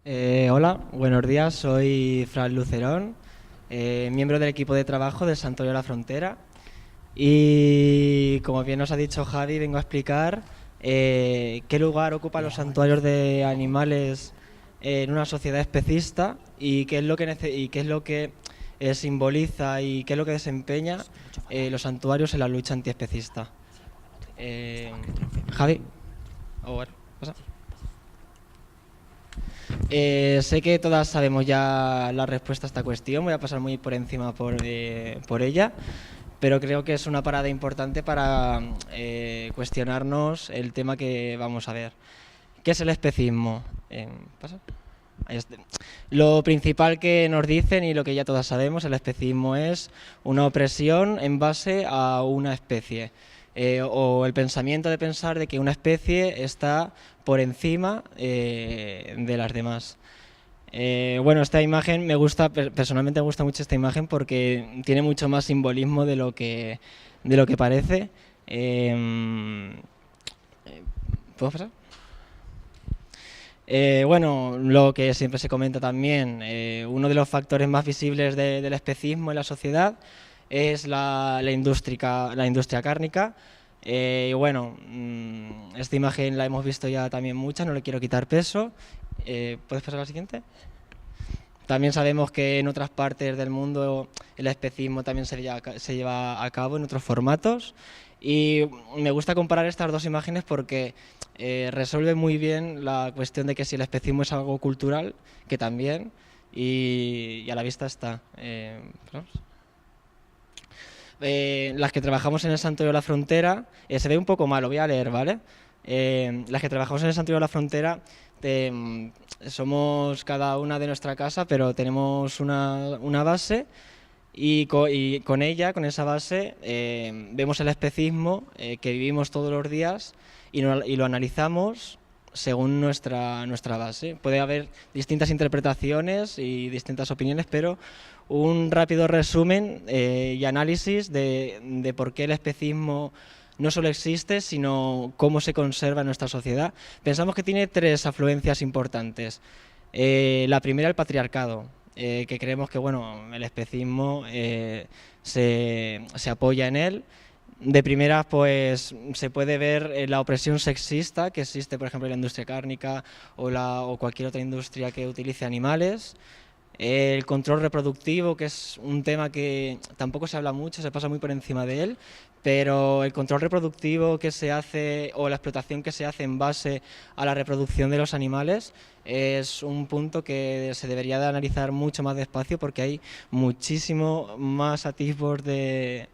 Hola, buenos días, soy Fran Lucerón, miembro del equipo de trabajo del Santuario de la Frontera y como bien nos ha dicho Javi, vengo a explicar qué lugar ocupan los santuarios de animales en una sociedad especista y qué es lo que, simboliza y qué es lo que desempeña los santuarios en la lucha antiespecista. Eh, Javi, pasa. Sé que todas sabemos ya la respuesta a esta cuestión, voy a pasar muy por encima por ella, pero creo que es una parada importante para cuestionarnos el tema que vamos a ver. ¿Qué es el especismo? ¿Pasa? Ahí está. Lo principal que nos dicen y lo que ya todas sabemos, el especismo es una opresión en base a una especie. O el pensamiento de pensar de que una especie está por encima de las demás. Bueno, esta imagen me gusta, personalmente me gusta mucho esta imagen porque tiene mucho más simbolismo de lo que parece. ¿Puedo pasar? Bueno, lo que siempre se comenta también, uno de los factores más visibles del especismo en la sociedad es la industria cárnica. Y bueno, esta imagen la hemos visto ya también muchas, no le quiero quitar peso. ¿Puedes pasar a la siguiente? También sabemos que en otras partes del mundo el especismo también se lleva a cabo en otros formatos. Y me gusta comparar estas dos imágenes porque resuelve muy bien la cuestión de que si el especismo es algo cultural, que también, y a la vista está. ¿Vamos? Las que trabajamos en el Santuario de la Frontera, se ve un poco mal, lo voy a leer, ¿vale? Las que trabajamos en el Santuario de la Frontera somos cada una de nuestra casa, pero tenemos una base y con ella, con esa base, vemos el especismo que vivimos todos los días y lo analizamos según nuestra base. Puede haber distintas interpretaciones y distintas opiniones, pero un rápido resumen y análisis de por qué el especismo no solo existe, sino cómo se conserva en nuestra sociedad. Pensamos que tiene tres afluencias importantes. La primera, el patriarcado, que creemos que bueno, el especismo se apoya en él. De primeras, pues se puede ver la opresión sexista que existe, por ejemplo, en la industria cárnica o cualquier otra industria que utilice animales. El control reproductivo, que es un tema que tampoco se habla mucho, se pasa muy por encima de él, pero el control reproductivo que se hace o la explotación que se hace en base a la reproducción de los animales es un punto que se debería de analizar mucho más despacio porque hay muchísimo más atisbos de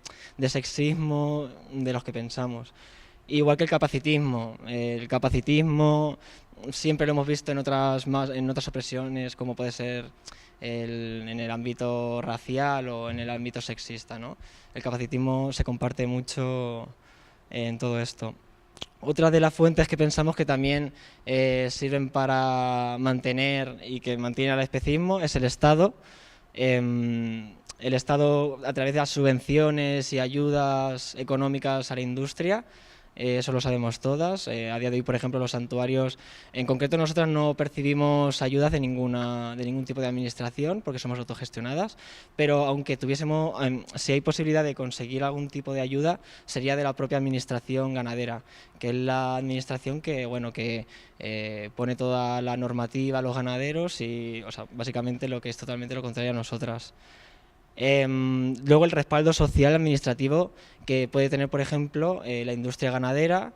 sexismo de los que pensamos. Igual que el capacitismo. El capacitismo siempre lo hemos visto en otras opresiones, como puede ser en el ámbito racial o en el ámbito sexista, ¿no? El capacitismo se comparte mucho en todo esto. Otra de las fuentes que pensamos que también sirven para mantener y que mantiene al especismo es el Estado. El Estado, a través de las subvenciones y ayudas económicas a la industria, eso lo sabemos todas. A día de hoy, por ejemplo, los santuarios, en concreto nosotras no percibimos ayudas de ningún tipo de administración porque somos autogestionadas, pero aunque tuviésemos, si hay posibilidad de conseguir algún tipo de ayuda, sería de la propia administración ganadera, que es la administración que, bueno, que pone toda la normativa a los ganaderos y, o sea, básicamente lo que es totalmente lo contrario a nosotras. Luego el respaldo social administrativo que puede tener, por ejemplo, la industria ganadera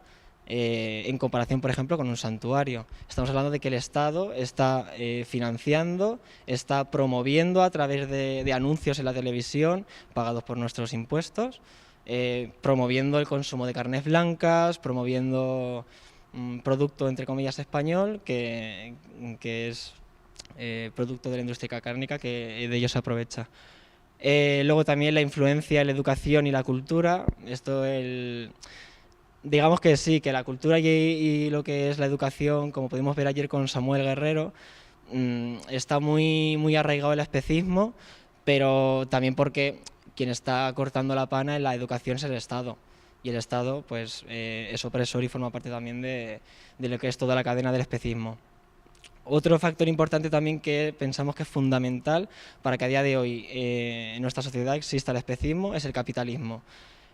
en comparación, por ejemplo, con un santuario. Estamos hablando de que el Estado está financiando, está promoviendo a través de anuncios en la televisión pagados por nuestros impuestos, promoviendo el consumo de carnes blancas, promoviendo un producto, entre comillas, español, que es producto de la industria cárnica que de ello se aprovecha. Luego también la influencia, la educación y la cultura. Digamos que sí, que la cultura y lo que es la educación, como pudimos ver ayer con Samuel Guerrero, está muy arraigado el especismo, pero también porque quien está cortando la pana en la educación es el Estado. Y el Estado pues, es opresor y forma parte también de lo que es toda la cadena del especismo. Otro factor importante también que pensamos que es fundamental para que a día de hoy en nuestra sociedad exista el especismo es el capitalismo.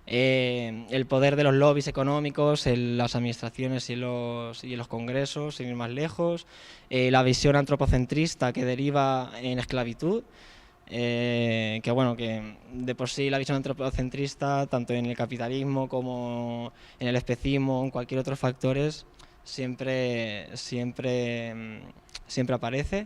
El poder de los lobbies económicos en las administraciones y en los congresos, sin ir más lejos, la visión antropocentrista que deriva en esclavitud, que bueno, que de por sí la visión antropocentrista, tanto en el capitalismo como en el especismo, en cualquier otro factores, siempre aparece.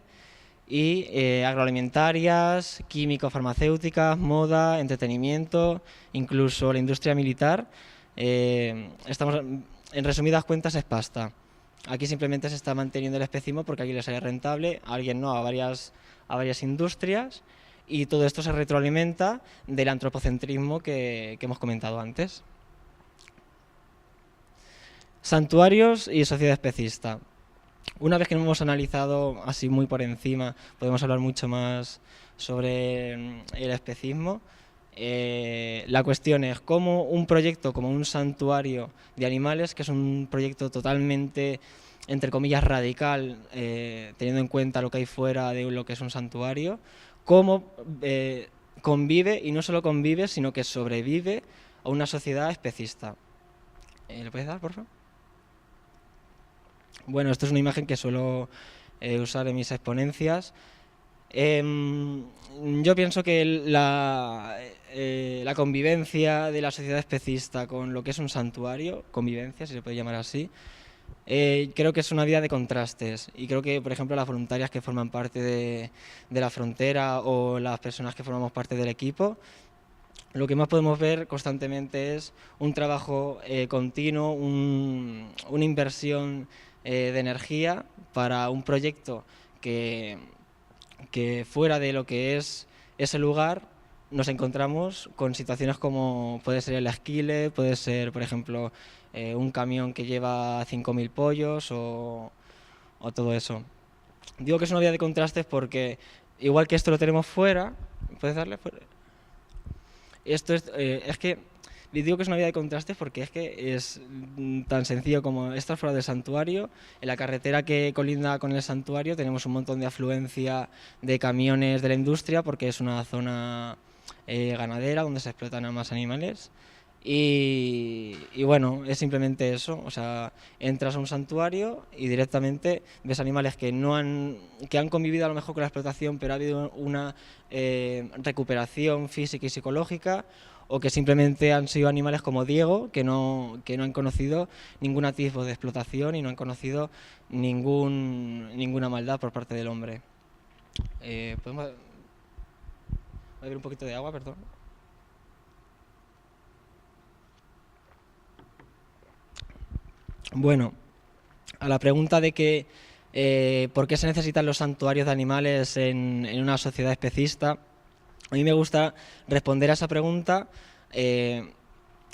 Y agroalimentarias, químico-farmacéuticas, moda, entretenimiento, incluso la industria militar. Estamos, en resumidas cuentas, es pasta. Aquí simplemente se está manteniendo el especismo porque aquí le sale rentable, a alguien no, a varias industrias, y todo esto se retroalimenta del antropocentrismo que hemos comentado antes. Santuarios y sociedad especista. Una vez que hemos analizado así muy por encima, podemos hablar mucho más sobre el especismo. La cuestión es cómo un proyecto como un santuario de animales, que es un proyecto totalmente, entre comillas, radical, teniendo en cuenta lo que hay fuera de lo que es un santuario, cómo convive, y no solo convive, sino que sobrevive a una sociedad especista. ¿Le puedes dar, por favor? Bueno, esto es una imagen que suelo usar en mis exponencias. Yo pienso que la convivencia de la sociedad especista con lo que es un santuario, convivencia, si se puede llamar así, creo que es una vida de contrastes, y creo que, por ejemplo, las voluntarias que forman parte de la frontera o las personas que formamos parte del equipo, lo que más podemos ver constantemente es un trabajo continuo, una inversión de energía para un proyecto que fuera de lo que es ese lugar nos encontramos con situaciones como puede ser el esquile, puede ser, por ejemplo, un camión que lleva 5.000 pollos o todo eso. Digo que es una vida de contrastes porque, igual que esto lo tenemos fuera, ¿puedes darle fuera? Esto es que digo que es una vida de contrastes porque es que es tan sencillo como estar fuera del santuario. En la carretera que colinda con el santuario tenemos un montón de afluencia de camiones de la industria porque es una zona ganadera donde se explotan a más animales. Y bueno, es simplemente eso, o sea, entras a un santuario y directamente ves animales que han convivido a lo mejor con la explotación, pero ha habido una recuperación física y psicológica, o que simplemente han sido animales como Diego, que no han conocido ningún atisbo de explotación y no han conocido ninguna maldad por parte del hombre. ¿Podemos beber un poquito de agua, perdón? Bueno, a la pregunta de que por qué se necesitan los santuarios de animales en una sociedad especista, a mí me gusta responder a esa pregunta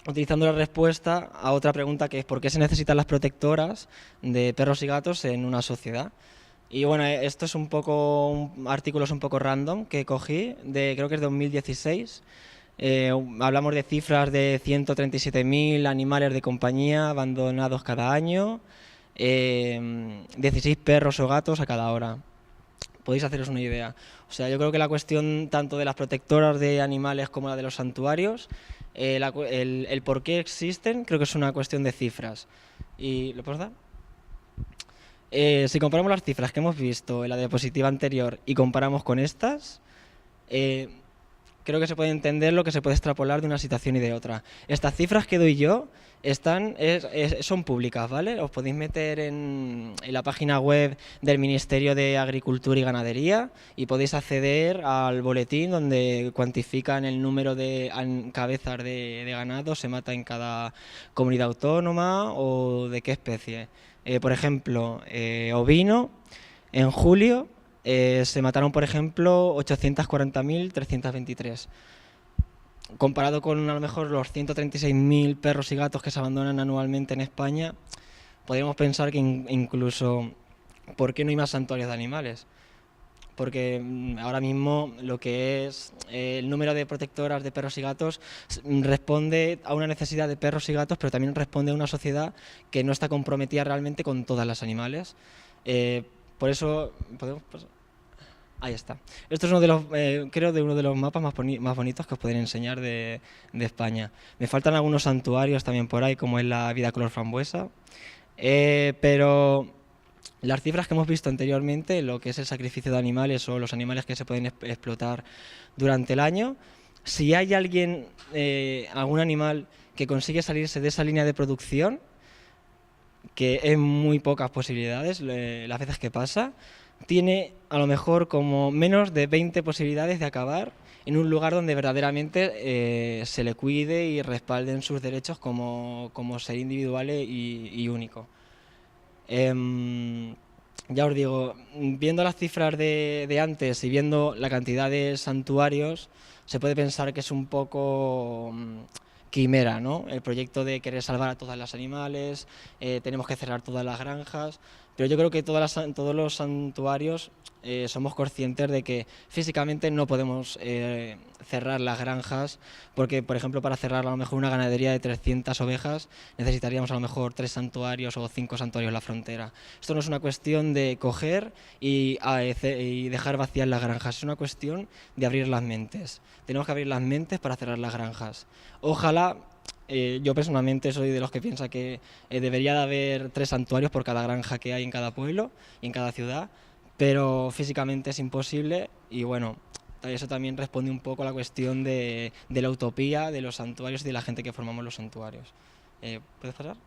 utilizando la respuesta a otra pregunta, que es ¿por qué se necesitan las protectoras de perros y gatos en una sociedad? Y bueno, esto es artículos un poco random que cogí, creo que es de 2016. Hablamos de cifras de 137.000 animales de compañía abandonados cada año, 16 perros o gatos a cada hora. Podéis haceros una idea. O sea, yo creo que la cuestión tanto de las protectoras de animales como la de los santuarios, el por qué existen, creo que es una cuestión de cifras. ¿Y lo puedes dar? Si comparamos las cifras que hemos visto en la diapositiva anterior y comparamos con estas, creo que se puede entender lo que se puede extrapolar de una situación y de otra. Estas cifras que doy yo son públicas, ¿vale? Os podéis meter en la página web del Ministerio de Agricultura y Ganadería y podéis acceder al boletín donde cuantifican el número de cabezas de ganado se mata en cada comunidad autónoma o de qué especie. Por ejemplo, ovino, en julio se mataron, por ejemplo, 840.323. Comparado con a lo mejor los 136.000 perros y gatos que se abandonan anualmente en España, podríamos pensar que incluso, ¿por qué no hay más santuarios de animales? Porque ahora mismo lo que es el número de protectoras de perros y gatos responde a una necesidad de perros y gatos, pero también responde a una sociedad que no está comprometida realmente con todas las animales. Por eso, ¿podemos pasar? Ahí está. Esto es uno de los, creo, de uno de los mapas más bonitos que os pueden enseñar de España. Me faltan algunos santuarios también por ahí, como es la Vida Color Frambuesa, pero las cifras que hemos visto anteriormente, lo que es el sacrificio de animales o los animales que se pueden explotar durante el año, si hay alguien, algún animal que consigue salirse de esa línea de producción, que es muy pocas posibilidades las veces que pasa, tiene a lo mejor como menos de 20 posibilidades de acabar en un lugar donde verdaderamente se le cuide y respalden sus derechos como ser individual y único. Ya os digo, viendo las cifras de antes y viendo la cantidad de santuarios, se puede pensar que es un poco quimera, ¿no? El proyecto de querer salvar a todos los animales, tenemos que cerrar todas las granjas, pero yo creo que todos los santuarios somos conscientes de que físicamente no podemos cerrar las granjas, porque, por ejemplo, para cerrar a lo mejor una ganadería de 300 ovejas necesitaríamos a lo mejor 3 santuarios o 5 santuarios en la frontera. Esto no es una cuestión de coger y dejar vacías las granjas, es una cuestión de abrir las mentes. Tenemos que abrir las mentes para cerrar las granjas. Ojalá, yo personalmente soy de los que piensa que debería de haber 3 santuarios por cada granja que hay en cada pueblo y en cada ciudad, pero físicamente es imposible y bueno, eso también responde un poco a la cuestión de la utopía de los santuarios y de la gente que formamos los santuarios. ¿Puedes pasar?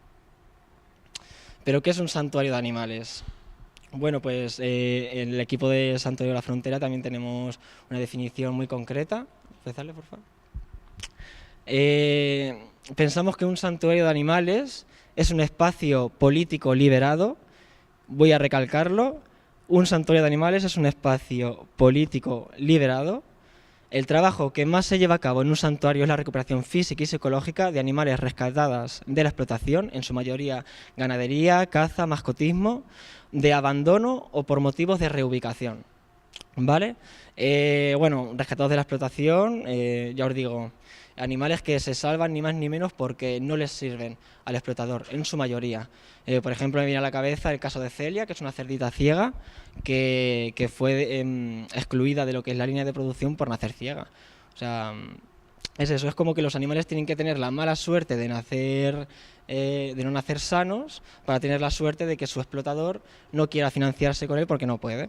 ¿Pero qué es un santuario de animales? Bueno, pues en el equipo de Santuario de la Frontera también tenemos una definición muy concreta. ¿Puedes darle, por favor? Pensamos que un santuario de animales es un espacio político liberado. Voy a recalcarlo. Un santuario de animales es un espacio político liberado. El trabajo que más se lleva a cabo en un santuario es la recuperación física y psicológica de animales rescatadas de la explotación, en su mayoría ganadería, caza, mascotismo, de abandono o por motivos de reubicación. ¿Vale? Bueno, rescatados de la explotación, ya os digo, animales que se salvan ni más ni menos porque no les sirven al explotador, en su mayoría. Por ejemplo, me viene a la cabeza el caso de Celia, que es una cerdita ciega que fue excluida de lo que es la línea de producción por nacer ciega. O sea, es eso, es como que los animales tienen que tener la mala suerte de no nacer sanos para tener la suerte de que su explotador no quiera financiarse con él porque no puede.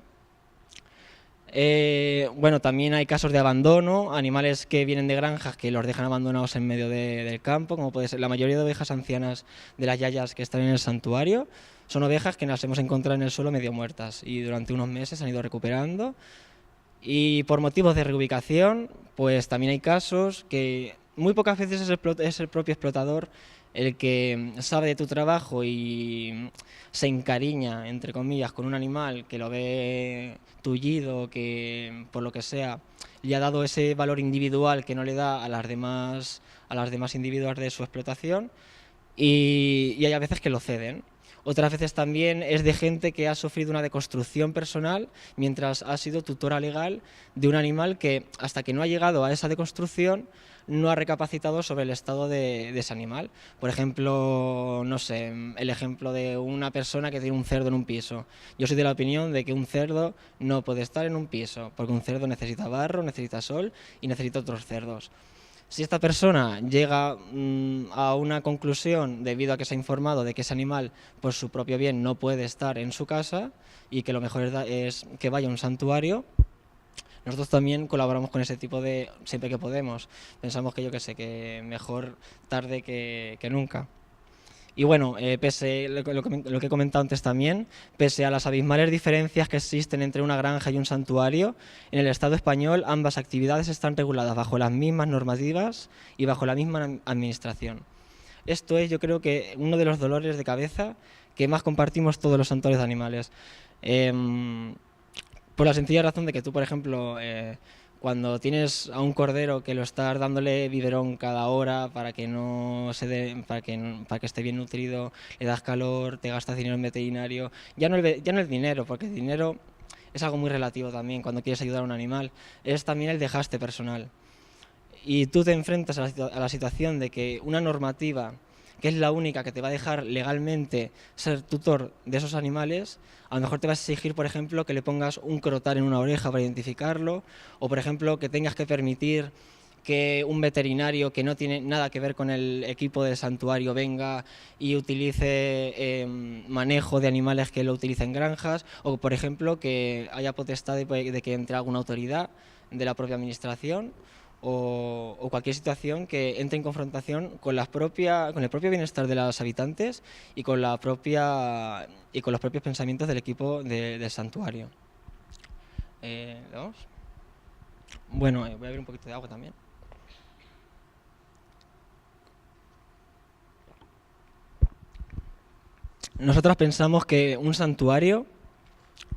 Bueno, también hay casos de abandono, animales que vienen de granjas que los dejan abandonados en medio del campo, como puede ser la mayoría de ovejas ancianas de las yayas que están en el santuario, son ovejas que las hemos encontrado en el suelo medio muertas y durante unos meses han ido recuperando. Y por motivos de reubicación, pues también hay casos que muy pocas veces es el propio explotador el que sabe de tu trabajo y se encariña, entre comillas, con un animal que lo ve tullido, que por lo que sea le ha dado ese valor individual que no le da a las demás individuos de su explotación y hay a veces que lo ceden. Otras veces también es de gente que ha sufrido una deconstrucción personal mientras ha sido tutora legal de un animal que hasta que no ha llegado a esa deconstrucción no ha recapacitado sobre el estado de ese animal. Por ejemplo, no sé, el ejemplo de una persona que tiene un cerdo en un piso. Yo soy de la opinión de que un cerdo no puede estar en un piso, porque un cerdo necesita barro, necesita sol y necesita otros cerdos. Si esta persona llega a una conclusión debido a que se ha informado de que ese animal por su propio bien no puede estar en su casa y que lo mejor es que vaya a un santuario, nosotros también colaboramos con ese tipo de, siempre que podemos. Pensamos que yo qué sé, que mejor tarde que nunca. Y bueno, pese lo que he comentado antes también, pese a las abismales diferencias que existen entre una granja y un santuario, en el Estado español ambas actividades están reguladas bajo las mismas normativas y bajo la misma administración. Esto es, yo creo que uno de los dolores de cabeza que más compartimos todos los santuarios de animales. Por la sencilla razón de que tú, por ejemplo, cuando tienes a un cordero que lo estás dándole biberón cada hora para que no se para que esté bien nutrido, le das calor, te gastas dinero en veterinario, ya no el dinero, porque el dinero es algo muy relativo también cuando quieres ayudar a un animal, es también el desgaste personal. Y tú te enfrentas a la situación de que una normativa que es la única que te va a dejar legalmente ser tutor de esos animales, a lo mejor te va a exigir, por ejemplo, que le pongas un crotar en una oreja para identificarlo, o por ejemplo, que tengas que permitir que un veterinario que no tiene nada que ver con el equipo del santuario venga y utilice manejo de animales que lo utilicen en granjas, o por ejemplo que haya potestad de que entre alguna autoridad de la propia administración o cualquier situación que entre en confrontación con el propio bienestar de los habitantes y con los propios pensamientos del equipo del santuario. ¿Vamos? Bueno, voy a beber un poquito de agua también. Nosotros pensamos que un santuario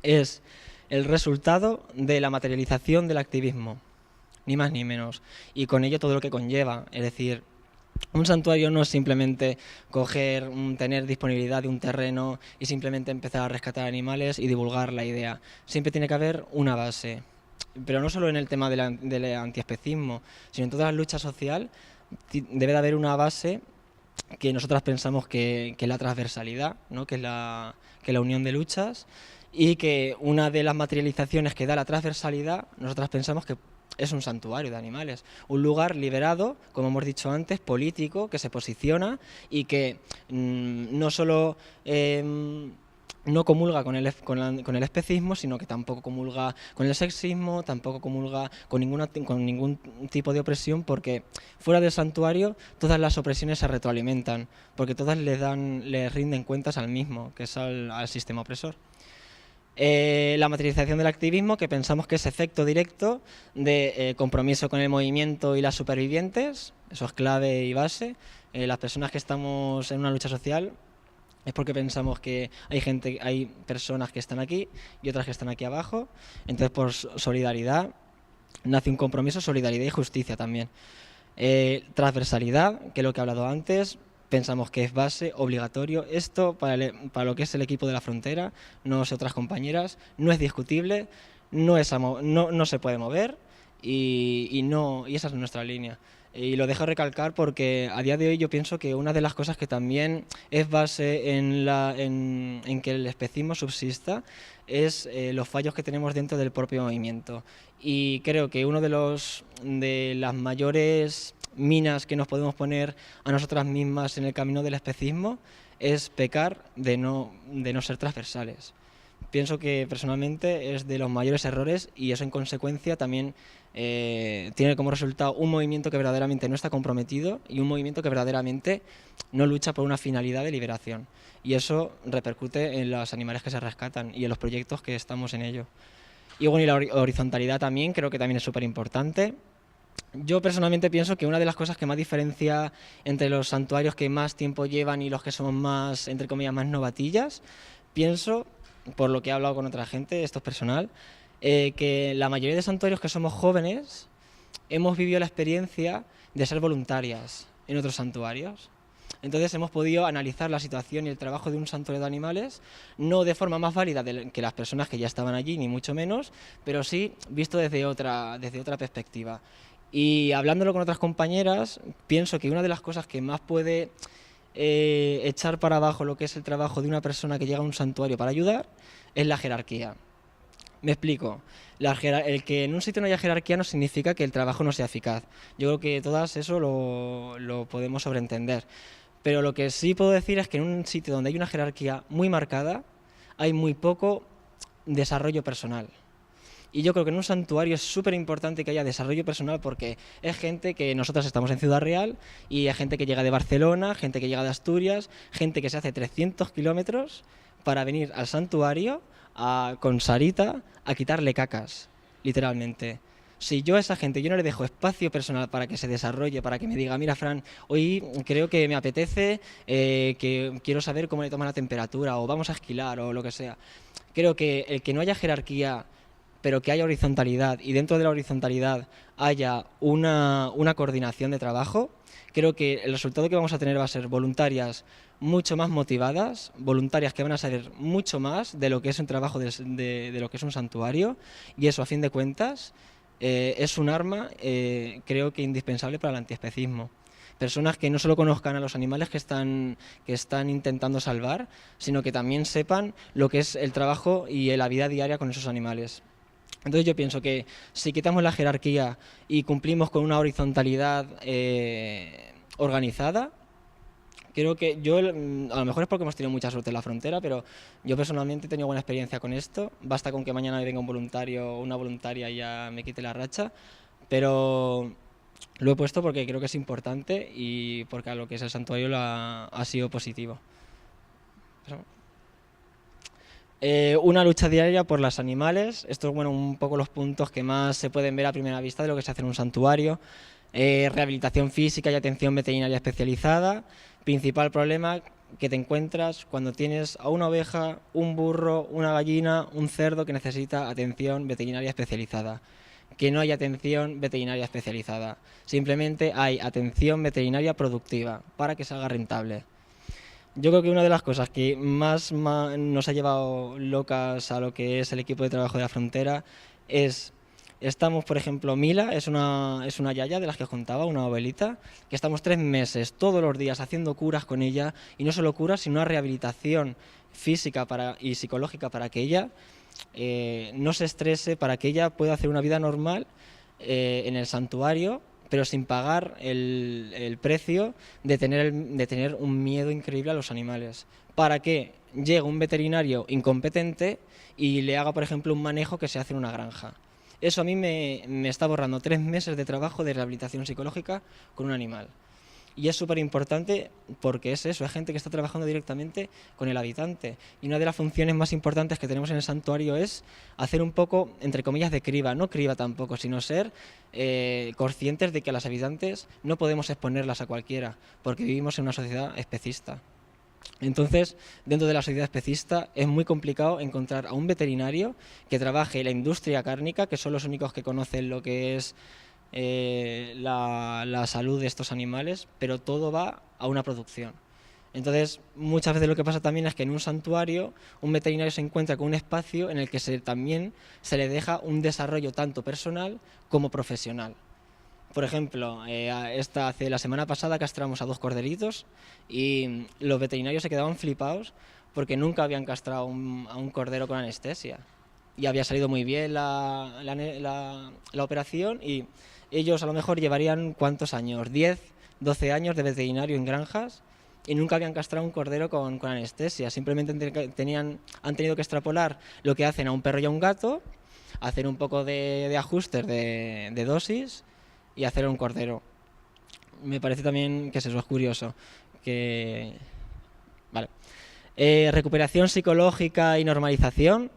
es el resultado de la materialización del activismo, ni más ni menos, y con ello todo lo que conlleva. Es decir, un santuario no es simplemente tener disponibilidad de un terreno y simplemente empezar a rescatar animales y divulgar la idea. Siempre tiene que haber una base, pero no solo en el tema del antiespecismo, sino en toda la lucha social debe de haber una base que nosotras pensamos que es la transversalidad, ¿no? que es la unión de luchas, y que una de las materializaciones que da la transversalidad, nosotras pensamos que es un santuario de animales, un lugar liberado, como hemos dicho antes, político, que se posiciona y que no solo no comulga con el especismo, sino que tampoco comulga con el sexismo, tampoco comulga con ningún tipo de opresión, porque fuera del santuario todas las opresiones se retroalimentan, porque todas le rinden cuentas al mismo, que es al sistema opresor. La materialización del activismo, que pensamos que es efecto directo de compromiso con el movimiento y las supervivientes, eso es clave y base. Las personas que estamos en una lucha social es porque pensamos que hay personas que están aquí y otras que están aquí abajo, entonces por solidaridad nace un compromiso, solidaridad y justicia también. Transversalidad, que es lo que he hablado antes, pensamos que es base, obligatorio. Esto para lo que es el equipo de la frontera, no sé otras compañeras, no es discutible, no se puede mover y esa es nuestra línea. Y lo dejo recalcar porque a día de hoy yo pienso que una de las cosas que también es base en que el especismo subsista es los fallos que tenemos dentro del propio movimiento. Y creo que uno de las mayores minas que nos podemos poner a nosotras mismas en el camino del especismo es pecar de no ser transversales. Pienso que personalmente es de los mayores errores y eso en consecuencia también tiene como resultado un movimiento que verdaderamente no está comprometido y un movimiento que verdaderamente no lucha por una finalidad de liberación. Y eso repercute en los animales que se rescatan y en los proyectos que estamos en ello. Y bueno, y la horizontalidad también creo que también es súper importante. Yo personalmente pienso que una de las cosas que más diferencia entre los santuarios que más tiempo llevan y los que somos más, entre comillas, más novatillas, pienso, por lo que he hablado con otra gente, esto es personal, que la mayoría de santuarios que somos jóvenes hemos vivido la experiencia de ser voluntarias en otros santuarios. Entonces hemos podido analizar la situación y el trabajo de un santuario de animales, no de forma más válida que las personas que ya estaban allí, ni mucho menos, pero sí visto desde otra perspectiva. Y hablándolo con otras compañeras, pienso que una de las cosas que más puede echar para abajo lo que es el trabajo de una persona que llega a un santuario para ayudar es la jerarquía. Me explico. El que en un sitio no haya jerarquía no significa que el trabajo no sea eficaz. Yo creo que todas eso lo podemos sobreentender. Pero lo que sí puedo decir es que en un sitio donde hay una jerarquía muy marcada, hay muy poco desarrollo personal. Y yo creo que en un santuario es súper importante que haya desarrollo personal porque es gente que nosotros estamos en Ciudad Real y hay gente que llega de Barcelona, gente que llega de Asturias, gente que se hace 300 kilómetros para venir al santuario con Sarita a quitarle cacas, literalmente. Si yo a esa gente yo no le dejo espacio personal para que se desarrolle, para que me diga, mira Fran, hoy creo que me apetece, que quiero saber cómo le toma la temperatura o vamos a esquilar o lo que sea. Creo que el que no haya jerarquía pero que haya horizontalidad y dentro de la horizontalidad haya una coordinación de trabajo, creo que el resultado que vamos a tener va a ser voluntarias mucho más motivadas, voluntarias que van a saber mucho más de lo que es un trabajo, de lo que es un santuario, y eso a fin de cuentas es un arma creo que indispensable para el antiespecismo. personas que no solo conozcan a los animales que están intentando salvar, sino que también sepan lo que es el trabajo y la vida diaria con esos animales. Entonces yo pienso que si quitamos la jerarquía y cumplimos con una horizontalidad organizada, creo que yo, a lo mejor es porque hemos tenido mucha suerte en la frontera, pero yo personalmente he tenido buena experiencia con esto. Basta con que mañana venga un voluntario o una voluntaria y ya me quite la racha, pero lo he puesto porque creo que es importante y porque a lo que es el santuario ha sido positivo. Una lucha diaria por los animales. Estos, bueno, un poco los puntos que más se pueden ver a primera vista de lo que se hace en un santuario. Rehabilitación física y atención veterinaria especializada. Principal problema que te encuentras cuando tienes a una oveja, un burro, una gallina, un cerdo que necesita atención veterinaria especializada. Que no hay atención veterinaria especializada. Simplemente hay atención veterinaria productiva para que salga rentable. Yo creo que una de las cosas que más nos ha llevado locas a lo que es el equipo de trabajo de la frontera es, estamos, por ejemplo, Mila es una yaya de las que os contaba, una abuelita, que estamos 3 meses todos los días haciendo curas con ella, y no solo curas, sino una rehabilitación física y psicológica para que ella no se estrese, para que ella pueda hacer una vida normal en el santuario, pero sin pagar el precio de tener un miedo increíble a los animales. Para que llegue un veterinario incompetente y le haga, por ejemplo, un manejo que se hace en una granja. Eso a mí me está borrando 3 meses de trabajo de rehabilitación psicológica con un animal. Y es súper importante porque es eso, es gente que está trabajando directamente con el habitante. Y una de las funciones más importantes que tenemos en el santuario es hacer un poco, entre comillas, de criba. No criba tampoco, sino ser conscientes de que a las habitantes no podemos exponerlas a cualquiera, porque vivimos en una sociedad especista. Entonces, dentro de la sociedad especista es muy complicado encontrar a un veterinario que trabaje en la industria cárnica, que son los únicos que conocen lo que es la salud de estos animales, pero todo va a una producción. Entonces, muchas veces lo que pasa también es que en un santuario un veterinario se encuentra con un espacio en el que también se le deja un desarrollo tanto personal como profesional. Por ejemplo, hace la semana pasada castramos a 2 corderitos y los veterinarios se quedaban flipados porque nunca habían castrado a un cordero con anestesia. Y había salido muy bien la operación, y ellos a lo mejor llevarían, ¿cuántos años? 10, 12 años de veterinario en granjas y nunca habían castrado un cordero con anestesia. Simplemente han tenido que extrapolar lo que hacen a un perro y a un gato, hacer un poco de ajustes de dosis y hacer un cordero. Me parece también que eso es curioso. Vale. Recuperación psicológica y normalización.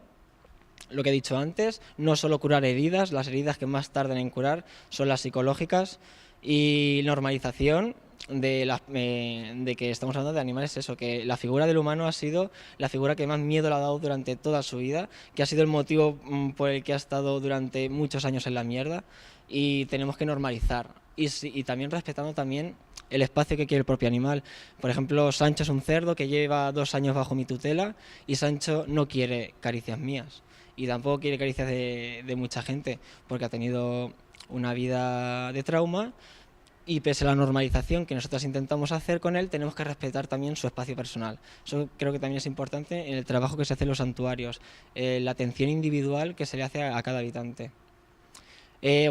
Lo que he dicho antes, no solo curar heridas, las heridas que más tardan en curar son las psicológicas, y normalización de que estamos hablando de animales, eso, que la figura del humano ha sido la figura que más miedo le ha dado durante toda su vida, que ha sido el motivo por el que ha estado durante muchos años en la mierda, y tenemos que normalizar, y también respetando también el espacio que quiere el propio animal. Por ejemplo, Sancho es un cerdo que lleva 2 años bajo mi tutela y Sancho no quiere caricias mías. Y tampoco quiere caricias de mucha gente, porque ha tenido una vida de trauma, y pese a la normalización que nosotros intentamos hacer con él, tenemos que respetar también su espacio personal. Eso creo que también es importante en el trabajo que se hace en los santuarios, la atención individual que se le hace a cada habitante.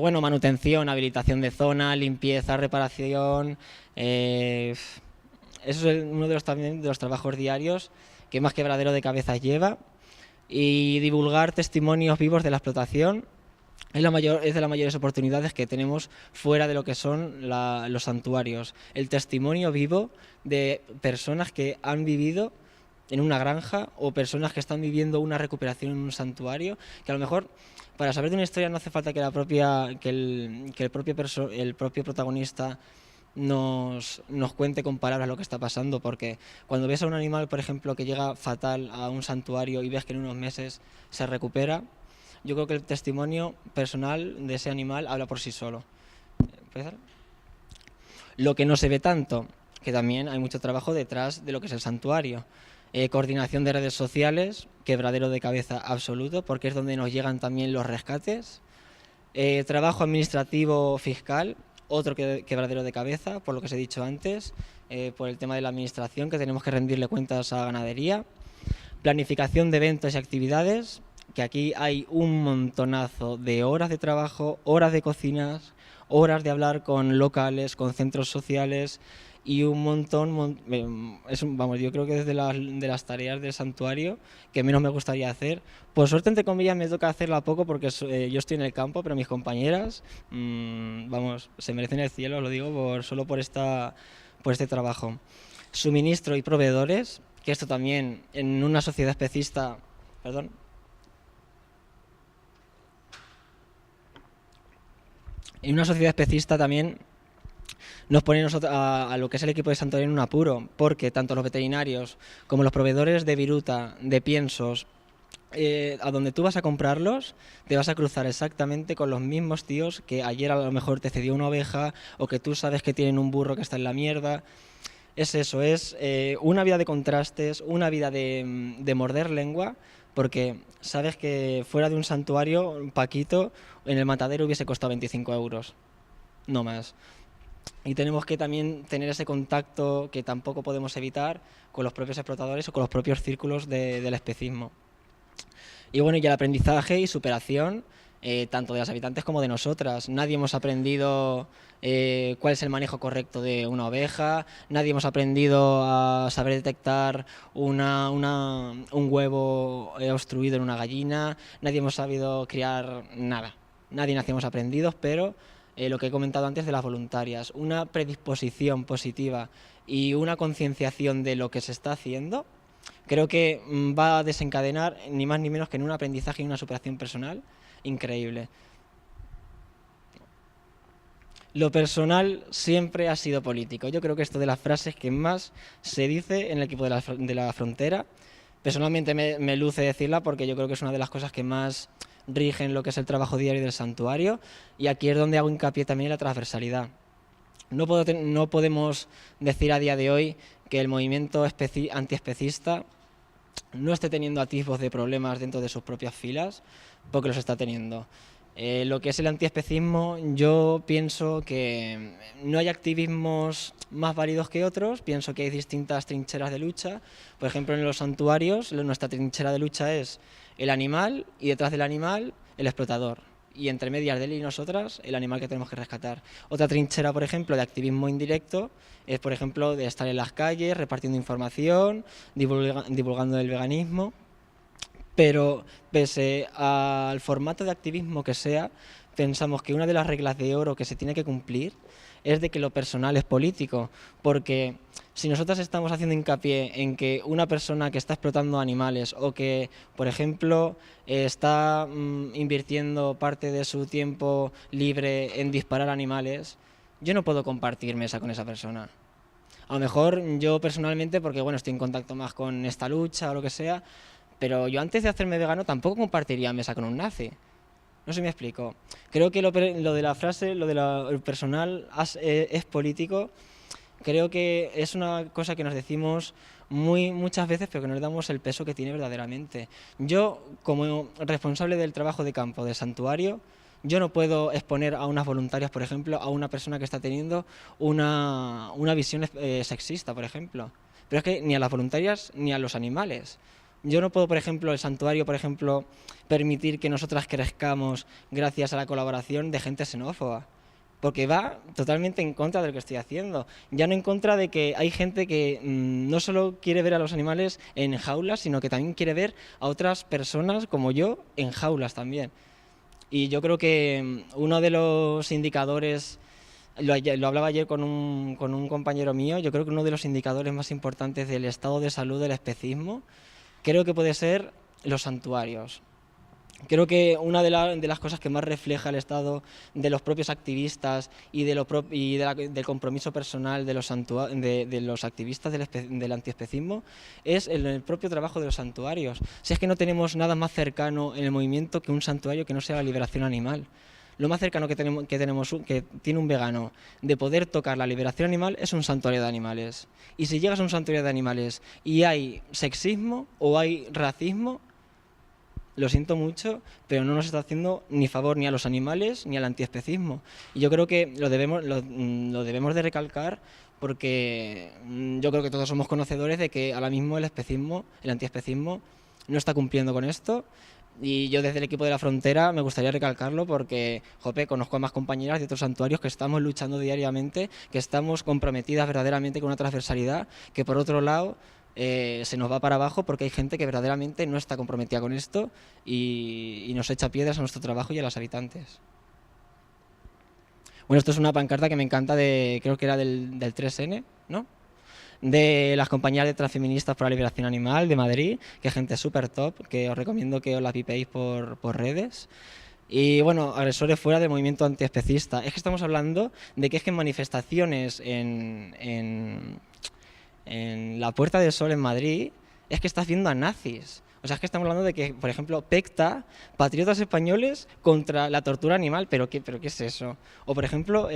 Bueno, manutención, habilitación de zona, limpieza, reparación. Eso es uno también de los trabajos diarios que más quebradero de cabezas lleva. Y divulgar testimonios vivos de la explotación es de las mayores oportunidades que tenemos fuera de lo que son los santuarios. El testimonio vivo de personas que han vivido en una granja, o personas que están viviendo una recuperación en un santuario, que a lo mejor para saber de una historia no hace falta que el propio protagonista nos cuente con palabras lo que está pasando, porque cuando ves a un animal, por ejemplo, que llega fatal a un santuario y ves que en unos meses se recupera, yo creo que el testimonio personal de ese animal habla por sí solo. Lo que no se ve tanto, que también hay mucho trabajo detrás de lo que es el santuario. Coordinación de redes sociales, quebradero de cabeza absoluto, porque es donde nos llegan también los rescates. Trabajo administrativo fiscal, otro quebradero de cabeza, por lo que os he dicho antes, por el tema de la administración, que tenemos que rendirle cuentas a ganadería. Planificación de eventos y actividades, que aquí hay un montonazo de horas de trabajo, horas de cocinas, horas de hablar con locales, con centros sociales y un montón, vamos, yo creo que es de las tareas del santuario que menos me gustaría hacer. Por suerte, entre comillas, me toca hacerla poco porque yo estoy en el campo, pero mis compañeras, vamos, se merecen el cielo, lo digo solo por este trabajo. Suministro y proveedores, que esto también en una sociedad especista, perdón, en una sociedad especista también nos pone a lo que es el equipo de santuario en un apuro, porque tanto los veterinarios como los proveedores de viruta, de piensos, a donde tú vas a comprarlos, te vas a cruzar exactamente con los mismos tíos que ayer a lo mejor te cedió una oveja o que tú sabes que tienen un burro que está en la mierda. Es eso, es una vida de contrastes, una vida de morder lengua, porque sabes que fuera de un santuario, un Paquito, en el matadero hubiese costado 25 euros, no más. Y tenemos que también tener ese contacto que tampoco podemos evitar con los propios explotadores o con los propios círculos del especismo. Y bueno, y el aprendizaje y superación, tanto de las habitantes como de nosotras. Nadie hemos aprendido cuál es el manejo correcto de una oveja, nadie hemos aprendido a saber detectar un huevo obstruido en una gallina, nadie hemos sabido criar nada. Nadie nacimos aprendidos, pero lo que he comentado antes de las voluntarias, una predisposición positiva y una concienciación de lo que se está haciendo, creo que va a desencadenar ni más ni menos que en un aprendizaje y una superación personal increíble. Lo personal siempre ha sido político. Yo creo que esto de las frases que más se dice en el equipo de la frontera, personalmente me luce decirla porque yo creo que es una de las cosas que más rigen lo que es el trabajo diario del santuario, y aquí es donde hago hincapié también en la transversalidad. No podemos decir a día de hoy que el movimiento antiespecista no esté teniendo atisbos de problemas dentro de sus propias filas, porque los está teniendo. Lo que es el antiespecismo, yo pienso que no hay activismos más válidos que otros, pienso que hay distintas trincheras de lucha. Por ejemplo, en los santuarios, nuestra trinchera de lucha es el animal, y detrás del animal, el explotador. Y entre medias de él y nosotras, el animal que tenemos que rescatar. Otra trinchera, por ejemplo, de activismo indirecto es, por ejemplo, de estar en las calles, repartiendo información, divulgando el veganismo. Pero pese al formato de activismo que sea, pensamos que una de las reglas de oro que se tiene que cumplir es de que lo personal es político, porque si nosotros estamos haciendo hincapié en que una persona que está explotando animales o que, por ejemplo, está invirtiendo parte de su tiempo libre en disparar animales, yo no puedo compartir mesa con esa persona. A lo mejor yo personalmente, porque bueno, estoy en contacto más con esta lucha o lo que sea, pero yo antes de hacerme vegano tampoco compartiría mesa con un nazi. No sé si me explico. Creo que lo de la frase, lo de lo personal es político, creo que es una cosa que nos decimos muchas veces, pero que no le damos el peso que tiene verdaderamente. Yo, como responsable del trabajo de campo del santuario, yo no puedo exponer a unas voluntarias, por ejemplo, a una persona que está teniendo una visión sexista, por ejemplo. Pero es que ni a las voluntarias ni a los animales. Yo no puedo, por ejemplo, el santuario, por ejemplo, permitir que nosotras crezcamos gracias a la colaboración de gente xenófoba, porque va totalmente en contra de lo que estoy haciendo. Ya no en contra de que hay gente que no solo quiere ver a los animales en jaulas, sino que también quiere ver a otras personas como yo en jaulas también. Y yo creo que uno de los indicadores, lo hablaba ayer con un compañero mío, yo creo que uno de los indicadores más importantes del estado de salud del especismo, creo que puede ser los santuarios. Creo que una de las cosas que más refleja el estado de los propios activistas y del compromiso personal de los activistas del antiespecismo es el propio trabajo de los santuarios. Si es que no tenemos nada más cercano en el movimiento que un santuario que no sea la liberación animal. Lo más cercano que tiene un vegano de poder tocar la liberación animal es un santuario de animales. Y si llegas a un santuario de animales y hay sexismo o hay racismo, lo siento mucho, pero no nos está haciendo ni favor ni a los animales ni al antiespecismo. Y yo creo que lo debemos de recalcar porque yo creo que todos somos conocedores de que ahora mismo el antiespecismo, no está cumpliendo con esto. Y yo desde el equipo de la Frontera me gustaría recalcarlo porque, jope, conozco a más compañeras de otros santuarios que estamos luchando diariamente, que estamos comprometidas verdaderamente con una transversalidad, que por otro lado se nos va para abajo porque hay gente que verdaderamente no está comprometida con esto y nos echa piedras a nuestro trabajo y a los habitantes. Bueno, esto es una pancarta que me encanta, creo que era del 3N, ¿no? De las compañías de transfeministas por la liberación animal de Madrid, que es gente súper top, que os recomiendo que os la pipéis por redes. Y bueno, agresores fuera del movimiento antiespecista. Es que estamos hablando de que es que en manifestaciones en la Puerta del Sol en Madrid, es que estás viendo a nazis. O sea, es que estamos hablando de que, por ejemplo, PECTA, patriotas españoles contra la tortura animal, ¿pero qué es eso? O, por ejemplo,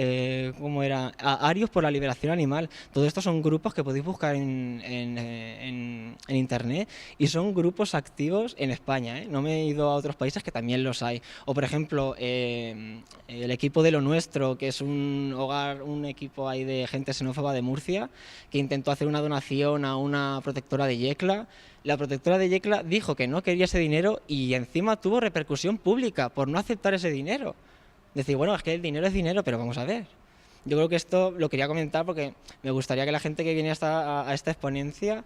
¿cómo era? Arios por la liberación animal. Todo esto son grupos que podéis buscar en internet y son grupos activos en España, ¿eh? No me he ido a otros países que también los hay. O, por ejemplo, el equipo de Lo Nuestro, que es un equipo ahí de gente xenófoba de Murcia, que intentó hacer una donación a una protectora de Yecla. La protectora de Yecla dijo que no quería ese dinero y encima tuvo repercusión pública por no aceptar ese dinero. Decir, bueno, es que el dinero es dinero, pero vamos a ver. Yo creo que esto lo quería comentar porque me gustaría que la gente que viene a esta exponencia,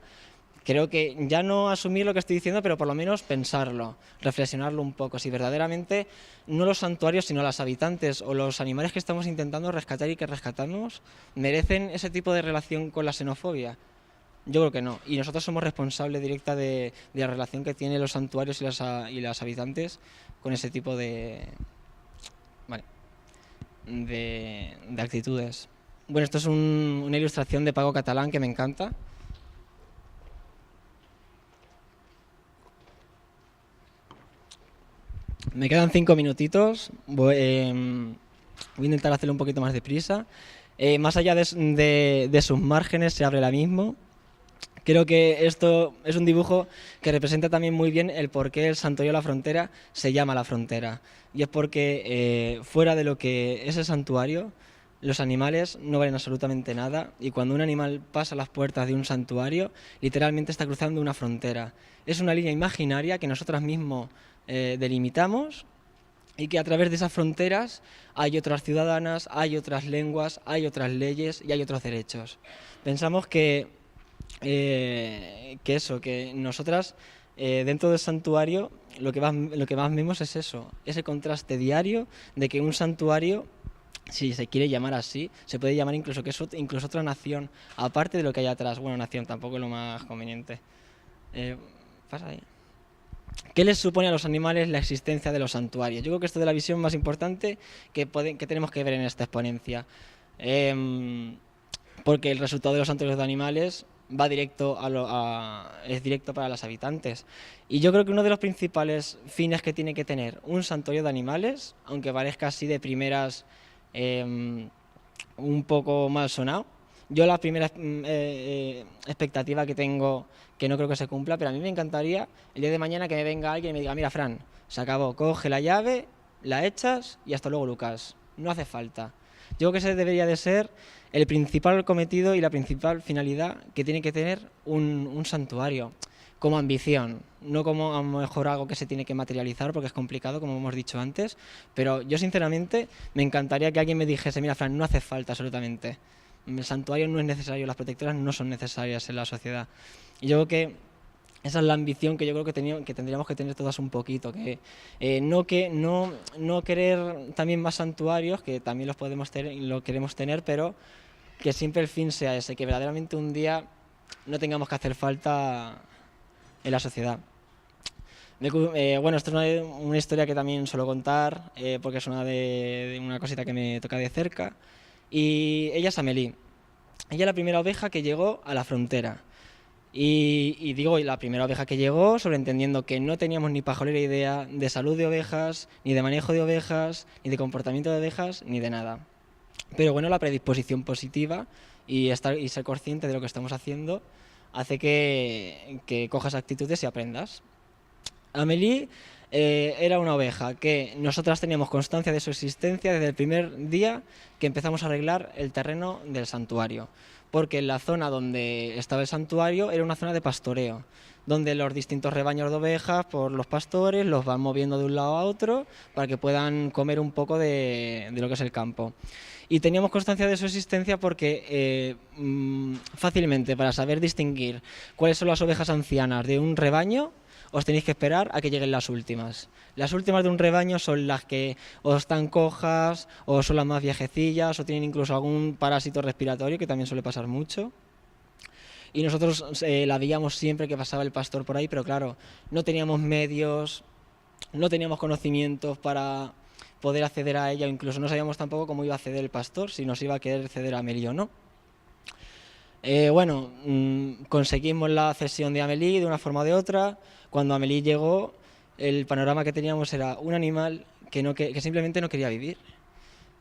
creo que ya no asumir lo que estoy diciendo, pero por lo menos pensarlo, reflexionarlo un poco. Si verdaderamente no los santuarios, sino los habitantes o los animales que estamos intentando rescatar y que rescatamos merecen ese tipo de relación con la xenofobia. Yo creo que no, y nosotros somos responsables directa de la relación que tienen los santuarios y los habitantes con ese tipo vale, de actitudes. Bueno, esto es una ilustración de Paco Catalán que me encanta. Me quedan 5 minutitos, voy a intentar hacerlo un poquito más deprisa. Más allá de sus márgenes se abre el abismo. Creo que esto es un dibujo que representa también muy bien el por qué el santuario de la Frontera se llama La Frontera. Y es porque fuera de lo que es el santuario, los animales no valen absolutamente nada y cuando un animal pasa las puertas de un santuario, literalmente está cruzando una frontera. Es una línea imaginaria que nosotros mismos delimitamos y que a través de esas fronteras hay otras ciudadanas, hay otras lenguas, hay otras leyes y hay otros derechos. Pensamos que nosotras dentro del santuario lo que más vemos es eso, ese contraste diario de que un santuario, si se quiere llamar así, se puede llamar incluso otra nación, aparte de lo que hay atrás. Bueno, nación tampoco es lo más conveniente. Pasa ahí. ¿Qué les supone a los animales la existencia de los santuarios? Yo creo que esto es la visión más importante que tenemos que ver en esta exponencia. Porque el resultado de los santuarios de animales va directo es directo para los habitantes. Y yo creo que uno de los principales fines que tiene que tener un santuario de animales, aunque parezca así de primeras un poco mal sonado, yo la primera expectativa que tengo, que no creo que se cumpla, pero a mí me encantaría el día de mañana que me venga alguien y me diga, mira, Fran, se acabó, coge la llave, la echas y hasta luego, Lucas, no hace falta. Yo creo que ese debería de ser el principal cometido y la principal finalidad que tiene que tener un santuario, como ambición, no como a lo mejor algo que se tiene que materializar porque es complicado, como hemos dicho antes, pero yo sinceramente me encantaría que alguien me dijese, mira, Fran, no hace falta absolutamente, el santuario no es necesario, las protectoras no son necesarias en la sociedad. Y yo creo que esa es la ambición que yo creo que tendríamos que tener todas un poquito, que no querer también más santuarios, que también los podemos tener y lo queremos tener, pero que siempre el fin sea ese, que verdaderamente un día no tengamos que hacer falta en la sociedad. Bueno, esto es una historia que también suelo contar, porque es una cosita que me toca de cerca, y ella es Amelie. Ella es la primera oveja que llegó a la frontera. Y digo, la primera oveja que llegó, sobreentendiendo que no teníamos ni pajolera idea de salud de ovejas, ni de manejo de ovejas, ni de comportamiento de ovejas, ni de nada. Pero bueno, la predisposición positiva y ser consciente de lo que estamos haciendo hace que cojas actitudes y aprendas. Amélie era una oveja que nosotras teníamos constancia de su existencia desde el primer día que empezamos a arreglar el terreno del santuario, porque la zona donde estaba el santuario era una zona de pastoreo, donde los distintos rebaños de ovejas por los pastores los van moviendo de un lado a otro para que puedan comer un poco de lo que es el campo. Y teníamos constancia de su existencia porque fácilmente, para saber distinguir cuáles son las ovejas ancianas de un rebaño, os tenéis que esperar a que lleguen las últimas. Las últimas de un rebaño son las que o están cojas, o son las más viejecillas, o tienen incluso algún parásito respiratorio, que también suele pasar mucho. Y nosotros la veíamos siempre que pasaba el pastor por ahí, pero claro, no teníamos medios, no teníamos conocimientos para poder acceder a ella, o incluso no sabíamos tampoco cómo iba a acceder el pastor, si nos iba a querer ceder a Amélie o no. Bueno, conseguimos la cesión de Amélie de una forma o de otra. Cuando Amélie llegó, el panorama que teníamos era un animal que simplemente no quería vivir.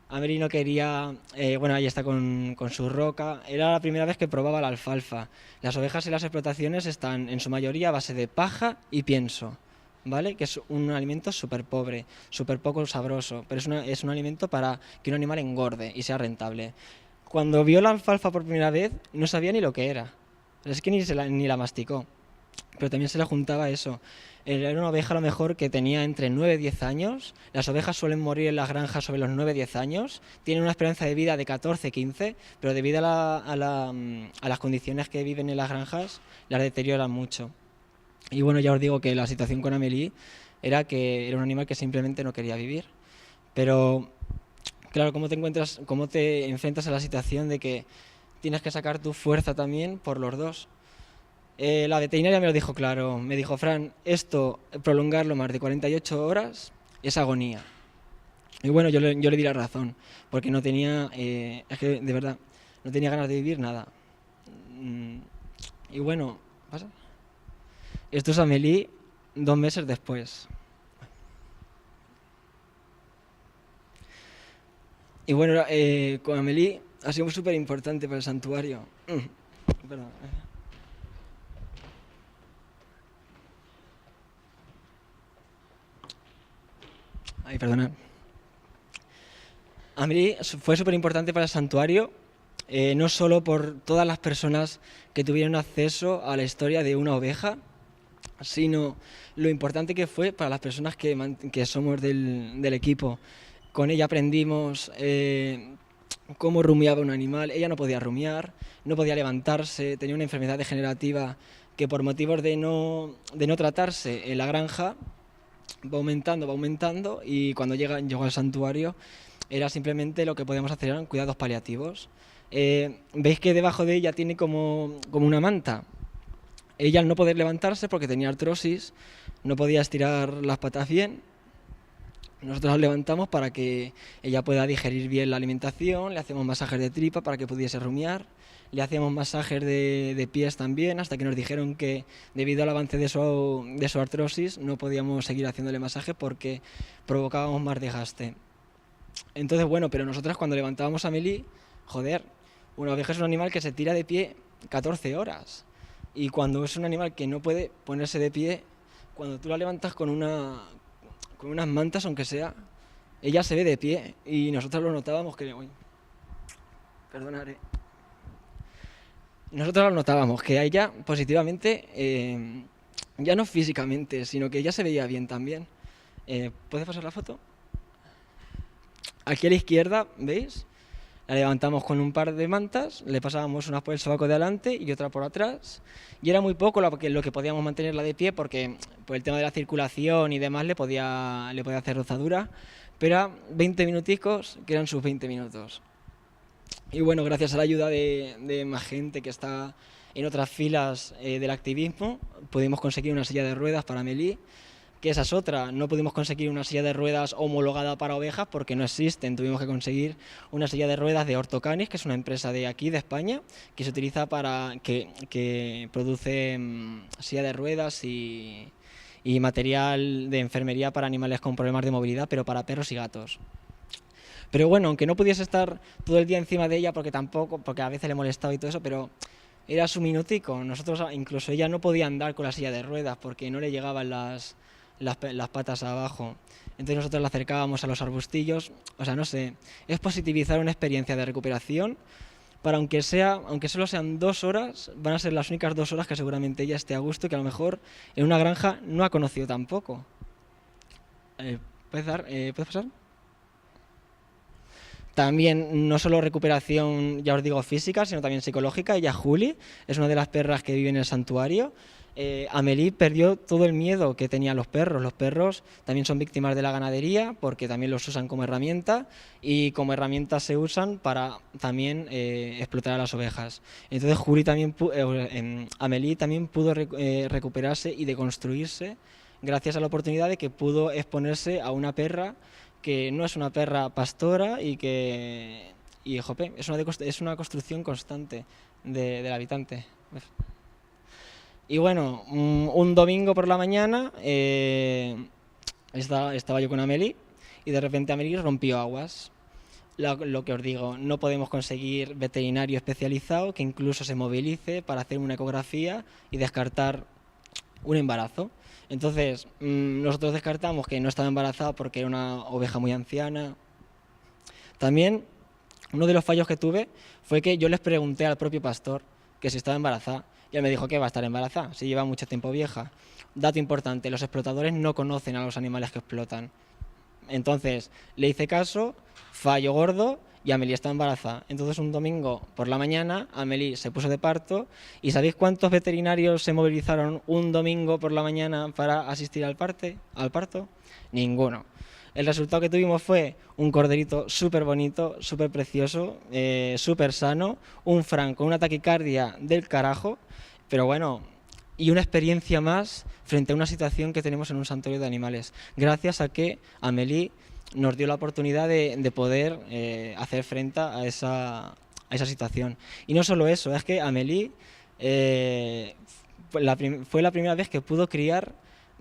Amélie no quería, bueno, ahí está con su roca. Era la primera vez que probaba la alfalfa. Las ovejas en las explotaciones están en su mayoría a base de paja y pienso, ¿vale? Que es un alimento súper pobre, súper poco sabroso, pero es un alimento para que un animal engorde y sea rentable. Cuando vio la alfalfa por primera vez, no sabía ni lo que era. Es que ni la masticó. Pero también se le juntaba eso. Era una oveja a lo mejor que tenía entre 9 y 10 años. Las ovejas suelen morir en las granjas sobre los 9 y 10 años. Tienen una esperanza de vida de 14, 15, pero debido a las condiciones que viven en las granjas, las deterioran mucho. Y bueno, ya os digo que la situación con Amélie era que era un animal que simplemente no quería vivir. Pero claro, cómo te enfrentas a la situación de que tienes que sacar tu fuerza también por los dos? La veterinaria me lo dijo claro, me dijo, Fran, esto, prolongarlo más de 48 horas es agonía. Y bueno, yo le di la razón, porque no tenía, es que de verdad, no tenía ganas de vivir nada. Y bueno, ¿pasa? Esto es Amélie 2 meses después. Y bueno, con Amélie ha sido súper importante para el santuario. Perdón. Ay, perdonad. Amélie fue súper importante para el santuario, no solo por todas las personas que tuvieron acceso a la historia de una oveja, sino lo importante que fue para las personas que somos del equipo. Con ella aprendimos cómo rumiaba un animal. Ella no podía rumiar, no podía levantarse, tenía una enfermedad degenerativa que por motivos de no tratarse en la granja va aumentando y cuando llegó al santuario era simplemente lo que podíamos hacer eran cuidados paliativos. Veis que debajo de ella tiene como una manta. Ella al no poder levantarse porque tenía artrosis, no podía estirar las patas bien. Nosotros la levantamos para que ella pueda digerir bien la alimentación, le hacemos masajes de tripa para que pudiese rumiar, le hacíamos masajes de pies también, hasta que nos dijeron que debido al avance de su artrosis no podíamos seguir haciéndole masaje porque provocábamos más desgaste. Entonces, bueno, pero nosotras cuando levantábamos a Amélie, joder, una oveja es un animal que se tira de pie 14 horas. Y cuando es un animal que no puede ponerse de pie, cuando tú la levantas con unas mantas, aunque sea, ella se ve de pie. Y nosotros lo notábamos que... Uy, perdonaré. Nosotros lo notábamos que a ella positivamente, ya no físicamente, sino que ella se veía bien también. ¿Puedes pasar la foto? Aquí a la izquierda, ¿veis? La levantamos con un par de mantas, le pasábamos una por el sobaco de adelante y otra por atrás. Y era muy poco lo que podíamos mantenerla de pie porque por el tema de la circulación y demás le podía hacer rozadura. Pero era 20 minuticos, que eran sus 20 minutos. Y bueno, gracias a la ayuda de más gente que está en otras filas del activismo, pudimos conseguir una silla de ruedas para Amélie, que esa es otra. No pudimos conseguir una silla de ruedas homologada para ovejas porque no existen. Tuvimos que conseguir una silla de ruedas de Ortocanis, que es una empresa de aquí, de España, que se utiliza que produce silla de ruedas y material de enfermería para animales con problemas de movilidad, pero para perros y gatos. Pero bueno, aunque no pudiese estar todo el día encima de ella, porque a veces le molestaba y todo eso, pero era su minutico. Nosotros, incluso ella no podía andar con la silla de ruedas porque no le llegaban las patas abajo. Entonces nosotros la acercábamos a los arbustillos. O sea, no sé, es positivizar una experiencia de recuperación para aunque solo sean 2 horas, van a ser las únicas 2 horas que seguramente ella esté a gusto, que a lo mejor en una granja no ha conocido tampoco. ¿Puedes pasar? También no solo recuperación, ya os digo, física, sino también psicológica. Ella, Juli, es una de las perras que vive en el santuario. Amélie perdió todo el miedo que tenían los perros. Los perros también son víctimas de la ganadería porque también los usan como herramienta y como herramienta se usan para también explotar a las ovejas. Entonces Amélie también pudo recuperarse y deconstruirse gracias a la oportunidad de que pudo exponerse a una perra que no es una perra pastora jope, es una construcción constante del habitante. Y bueno, un domingo por la mañana estaba yo con Amélie y de repente Amélie rompió aguas. Lo que os digo, no podemos conseguir veterinario especializado que incluso se movilice para hacer una ecografía y descartar un embarazo. Entonces, nosotros descartamos que no estaba embarazada porque era una oveja muy anciana. También, uno de los fallos que tuve fue que yo les pregunté al propio pastor que si estaba embarazada. Y él me dijo que va a estar embarazada, si lleva mucho tiempo vieja. Dato importante, los explotadores no conocen a los animales que explotan. Entonces, le hice caso, fallo gordo, y Amélie está embarazada. Entonces, un domingo por la mañana, Amélie se puso de parto. ¿Y sabéis cuántos veterinarios se movilizaron un domingo por la mañana para asistir al parto? Ninguno. El resultado que tuvimos fue un corderito súper bonito, súper precioso, súper sano, un Fran con una taquicardia del carajo, pero bueno, y una experiencia más frente a una situación que tenemos en un santuario de animales, gracias a que Amélie nos dio la oportunidad de poder hacer frente a esa situación. Y no solo eso, es que Amélie fue la primera vez que pudo criar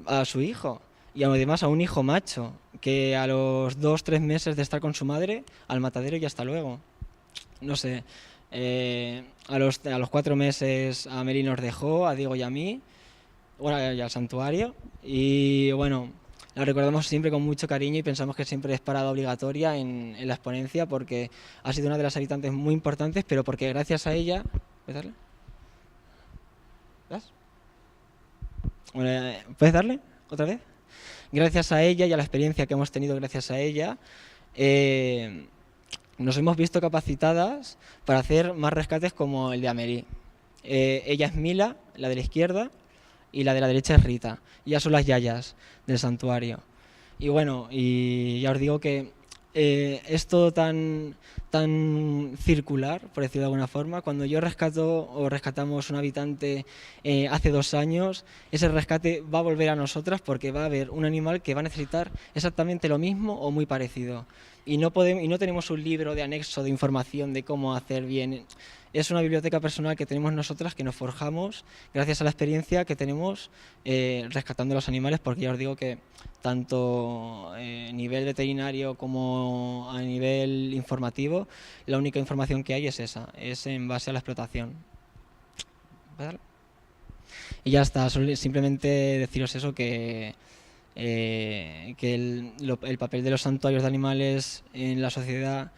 a su hijo, y además a un hijo macho, que a los 2-3 meses de estar con su madre, al matadero y hasta luego. No sé, a los 4 meses Amélie nos dejó, a Diego y a mí, bueno, y al santuario, y bueno, la recordamos siempre con mucho cariño y pensamos que siempre es parada obligatoria en la exponencia porque ha sido una de las habitantes muy importantes, pero porque gracias a ella... ¿Puedes darle? ¿Das? Bueno, ¿puedes darle otra vez? Gracias a ella y a la experiencia que hemos tenido gracias a ella, nos hemos visto capacitadas para hacer más rescates como el de Amélie. Ella es Mila, la de la izquierda, y la de la derecha es Rita. Ellas son las yayas del santuario. Y bueno, y ya os digo que es todo tan circular, por decirlo de alguna forma. Cuando yo rescatamos un habitante hace 2 años, ese rescate va a volver a nosotras porque va a haber un animal que va a necesitar exactamente lo mismo o muy parecido. Y no tenemos un libro de anexo de información de cómo hacer bien. Es una biblioteca personal que tenemos nosotras, que nos forjamos gracias a la experiencia que tenemos rescatando los animales, porque ya os digo que tanto a nivel veterinario como a nivel informativo, la única información que hay es esa, es en base a la explotación. Y ya está, simplemente deciros eso, que el papel de los santuarios de animales en la sociedad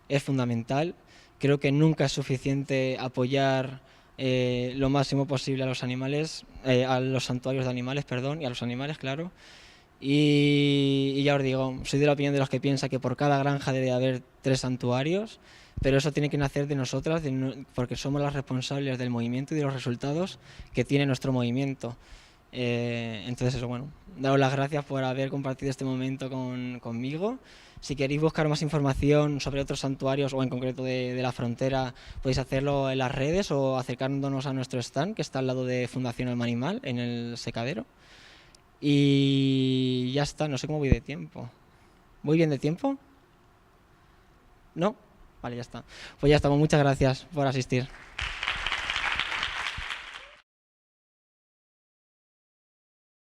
es fundamental. Creo que nunca es suficiente apoyar lo máximo posible a los animales, a los santuarios de animales, perdón, y a los animales, claro. Y ya os digo, soy de la opinión de los que piensan que por cada granja debe haber 3 santuarios, pero eso tiene que nacer de nosotras, porque somos las responsables del movimiento y de los resultados que tiene nuestro movimiento. Entonces eso, bueno, daros las gracias por haber compartido este momento conmigo. Si queréis buscar más información sobre otros santuarios o en concreto de la frontera, podéis hacerlo en las redes o acercándonos a nuestro stand que está al lado de Fundación Alma Animal en el secadero. Y ya está, no sé cómo voy de tiempo. ¿Voy bien de tiempo? ¿No? Vale, ya está. Pues ya estamos, muchas gracias por asistir.